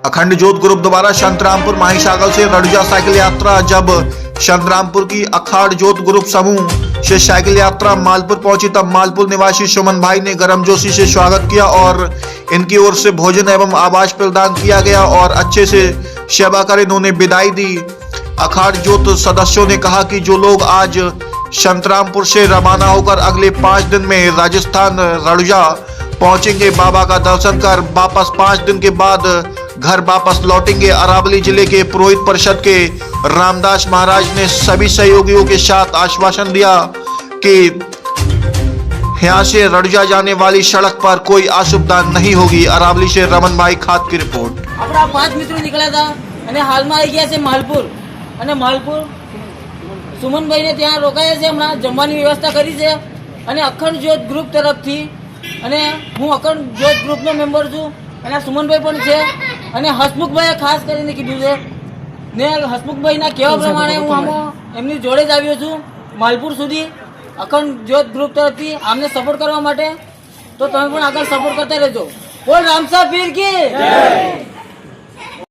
अखंड ज्योत ग्रुप द्वारा संतरामपुर माहीसागर से रडुजा साइकिल यात्रा। जब संतरामपुर की अखाड़ ज्योत ग्रुप समूह से साइकिल यात्रा मालपुर पहुंची, तब मालपुर निवासी सुमन भाई ने गर्मजोशी से स्वागत किया और इनकी ओर से भोजन एवं आवास प्रदान किया गया और अच्छे से सेवा कर इन्होंने विदाई दी। अखाड़ ज्योत सदस्यों ने कहा कि जो लोग आज संतरामपुर से रवाना होकर अगले 5 दिन में राजस्थान रडुजा पहुंचेंगे, बाबा का दर्शन कर वापस 5 दिन के बाद घर वापस लौटेंगे। अरावली जिले के पुरोहित परिषद के रामदास महाराज ने सभी सहयोगियों के साथ आश्वासन दिया कि यहाँ से रडुजा जाने वाली सड़क पर कोई असुविधा नहीं होगी। अरावली से रमन भाई खात की रिपोर्ट। अपना 5 मित्रों निकला था અને હાલમાં આવી ગયા છે માલપુર અને માલપુર સુમનભાઈને ત્યાં રોકાયા છે। હમણાં જમવાની વ્યવસ્થા કરી છે અને અખંડ જ્યોત ગ્રુપ તરફથી અને હું અખંડ જ્યોત ગ્રુપનો મેમ્બર છું અને સુમનભાઈ પણ છે અને હસમુખભાઈએ ખાસ કરીને કીધું છે ને હસમુખભાઈના કહેવા પ્રમાણે હું આમાં એમની જોડે જ આવ્યો છું માલપુર સુધી અખંડ જ્યોત ગ્રુપ તરફથી આમને સપોર્ટ કરવા માટે। તો તમે પણ આગળ સપોર્ટ કરતા રહેજો। બોલ રામસા પીર કી જય।